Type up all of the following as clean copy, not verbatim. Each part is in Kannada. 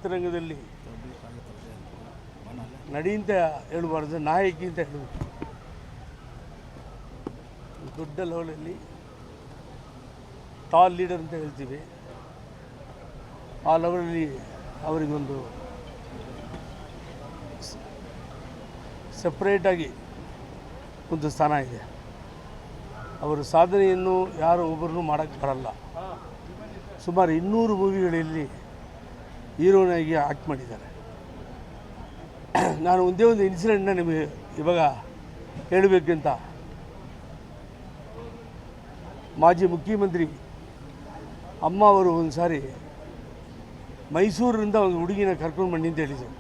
ಚಿತ್ರರಂಗದಲ್ಲಿ ನಡಿ ಅಂತ ಹೇಳಬಾರ್ದು, ನಾಯಕಿ ಅಂತ ಹೇಳಬೇಕು. ದೊಡ್ಡ ಲೆವೆಲಲ್ಲಿ ಟಾಲ್ ಲೀಡರ್ ಅಂತ ಹೇಳ್ತೀವಿ. ಆ ಲೆವೆಲಲ್ಲಿ ಅವರಿಗೊಂದು ಸಪ್ರೇಟಾಗಿ ಒಂದು ಸ್ಥಾನ ಇದೆ. ಅವರ ಸಾಧನೆಯನ್ನು ಯಾರು ಒಬ್ಬರನ್ನು ಮಾಡೋಕ್ಕೆ ಬರಲ್ಲ. ಸುಮಾರು 200 ಮೂವಿಗಳಲ್ಲಿ ಹೀರೋನಾಗಿ ಆ್ಯಕ್ಟ್ ಮಾಡಿದ್ದಾರೆ. ನಾನು ಒಂದೇ ಒಂದು ಇನ್ಸಿಡೆಂಟ್ನ ನಿಮಗೆ ಇವಾಗ ಹೇಳಬೇಕಂತ, ಮಾಜಿ ಮುಖ್ಯಮಂತ್ರಿ ಅಮ್ಮ ಅವರು ಒಂದು ಸಾರಿ ಮೈಸೂರಿನಿಂದ ಒಂದು ಹುಡುಗಿನ ಕರ್ಕೊಂಡು ಬನ್ನಿ ಅಂತ ಹೇಳಿದರು.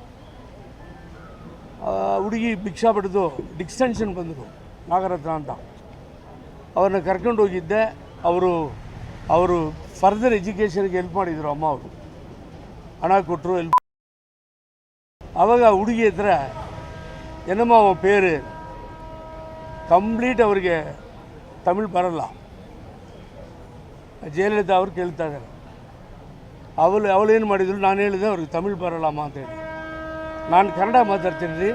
ಹುಡುಗಿ ಭಿಕ್ಷಾ ಪಡೆದು ಡಿಕ್ಸ್ಟೆನ್ಷನ್ ಬಂದರು, ನಾಗರತ್ನ ಅಂತ. ಅವ್ರನ್ನ ಕರ್ಕೊಂಡು ಹೋಗಿದ್ದೆ. ಅವರು ಫರ್ದರ್ ಎಜುಕೇಷನ್ಗೆ ಹೆಲ್ಪ್ ಮಾಡಿದರು. ಅಮ್ಮ ಅವರು ಹಣ ಕೊಟ್ಟರು, ಹೆಲ್ಪ್. ಆವಾಗ ಹುಡುಗಿ ಹತ್ರ ಏನಮ್ಮ ಅವನ ಪೇರು ಕಂಪ್ಲೀಟ್ ಅವ್ರಿಗೆ ತಮಿಳ್ ಬರಲ್ಲ. ಜಯಲಲಿತಾ ಅವ್ರು ಕೇಳ್ತಾ ಇದ್ದಾರೆ. ಅವಳೇನು ಮಾಡಿದ್ರು, ನಾನು ಹೇಳಿದೆ ಅವ್ರಿಗೆ ತಮಿಳ್ ಬರಲ್ಲಮ್ಮ ಅಂತೇಳಿ. ನಾನು ಕನ್ನಡ ಮಾತಾಡ್ತೀನಿ ರೀ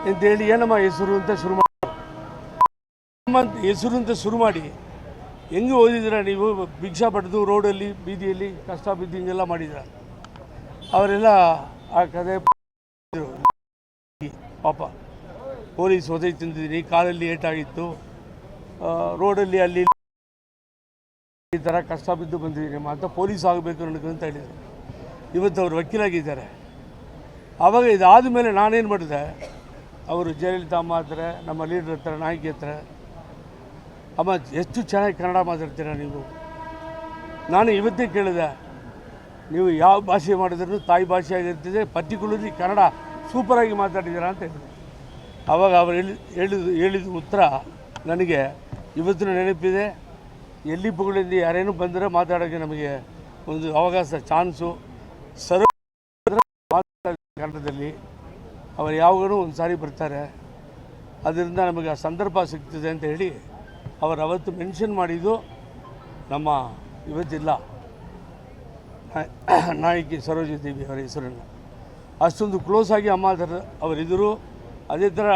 ಅಂತೇಳಿ, ಏನಮ್ಮ ಹೆಸರು ಅಂತ ಶುರು ಮಾಡಿ, ಹೆಸರು ಅಂತ ಶುರು ಮಾಡಿ, ಹೆಂಗೆ ಓದಿದ್ದೀರ ನೀವು, ಭಿಕ್ಷಾ ಪಡೆದು ರೋಡಲ್ಲಿ ಬೀದಿಯಲ್ಲಿ ಕಷ್ಟ ಬಿದ್ದು ಹಿಂಗೆಲ್ಲ ಮಾಡಿದ್ರ. ಅವರೆಲ್ಲ ಆ ಕಥೆ ಪಾಪ ಪೊಲೀಸ್ ಒದೆ ತಿಂದಿದ್ದೀನಿ, ಕಾಲಲ್ಲಿ ಏಟಾಗಿತ್ತು, ರೋಡಲ್ಲಿ ಅಲ್ಲಿ ಈ ಥರ ಕಷ್ಟ ಬಿದ್ದು ಬಂದಿದ್ದೀನಿ ಅಂತ ಪೊಲೀಸ್ ಆಗಬೇಕು ಅಂತ ಹೇಳಿದರು. ಇವತ್ತು ಅವರು ವಕೀಲಾಗಿದ್ದಾರೆ. ಆವಾಗ ಇದಾದ ಮೇಲೆ ನಾನೇನು ಮಾಡಿದೆ, ಅವರು ಜಯಲಲಿತಾ ಅಮ್ಮ ಹತ್ರ, ನಮ್ಮ ಲೀಡರ್ ಹತ್ರ, ನಾಯಕಿ ಹತ್ರ, ಅಮ್ಮ ಎಷ್ಟು ಚೆನ್ನಾಗಿ ಕನ್ನಡ ಮಾತಾಡ್ತೀರ ನೀವು. ನಾನು ಇವತ್ತೇ ಕೇಳಿದೆ, ನೀವು ಯಾವ ಭಾಷೆ ಮಾಡಿದ್ರೂ ತಾಯಿ ಭಾಷೆ ಆಗಿರ್ತಿದೆ, ಪರ್ಟಿಕ್ಯುಲರ್ಲಿ ಕನ್ನಡ ಸೂಪರಾಗಿ ಮಾತಾಡಿದ್ದೀರಾ ಅಂತ ಹೇಳಿದೆ. ಆವಾಗ ಅವರು ಹೇಳಿದ ಉತ್ತರ ನನಗೆ ಇವತ್ತಿನ ನೆನಪಿದೆ. ಎಲ್ಲಿ ಪುಗಳಿಂದ ಯಾರೇನು ಬಂದರೆ ಮಾತಾಡೋಕ್ಕೆ ನಮಗೆ ಒಂದು ಅವಕಾಶ, ಚಾನ್ಸು ಕನ್ನಡದಲ್ಲಿ ಅವರು ಯಾವಾಗಲೂ ಒಂದು ಸಾರಿ ಬರ್ತಾರೆ. ಅದರಿಂದ ನಮಗೆ ಆ ಸಂದರ್ಭ ಸಿಗ್ತದೆ ಅಂತ ಹೇಳಿ ಅವರು ಅವತ್ತು ಮೆನ್ಷನ್ ಮಾಡಿದ್ದು ನಮ್ಮ ಇವತ್ತಿಲ್ಲ ನಾಯಕಿ ಸರೋಜಾ ದೇವಿ ಅವರ ಹೆಸರನ್ನು. ಅಷ್ಟೊಂದು ಕ್ಲೋಸ್ ಆಗಿ ಅಮ್ಮ ಅವರಿದ್ದರು. ಅದೇ ಥರ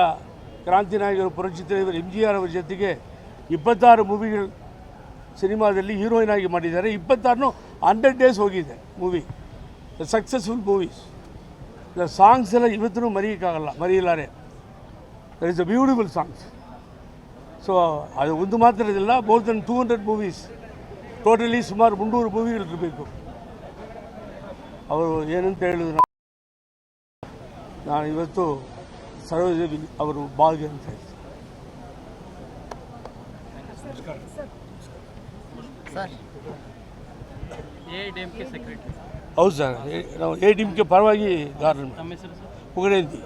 ಕ್ರಾಂತಿ ನಾಯಕರು ಪುರಚಿತ್ರ ಇವರು MGR ಅವರ ಜೊತೆಗೆ 26 ಮೂವಿಗಳು ಸಿನಿಮಾದಲ್ಲಿ ಹೀರೋಯಿನ್ ಆಗಿ ಮಾಡಿದ್ದಾರೆ. 26 100 ಡೇಸ್ ಹೋಗಿದೆ ಮೂವಿ, ಸಕ್ಸಸ್ಫುಲ್ ಮೂವೀಸ್. ಸಾಂಗ್ಸ್ ಎಲ್ಲ ಇವತ್ತೂ ಮರೆಯಲಾರೆ. That is a beautiful songs. So ಅದು ಒಂದು ಮಾತ್ರ ಇದಿಲ್ಲ, ಮೋರ್ ದೆನ್ 200 ಮೂವೀಸ್, ಟೋಟಲಿ ಸುಮಾರು 300 ಮೂವಿಗಳಿರಬೇಕು. ಅವರು ಏನಂತ ಹೇಳಿದ್ರು, ನಾನು ಇವತ್ತು ಸರೋಜದೇವಿ ಅವರು ಭಾಗ್ಯ ಅಂತ ಹೇಳ್ತೀನಿ. ಹೌದು ಸರ್, ನಾವು ADMK ಪರವಾಗಿ ಪುಗಡೇಂತಿ.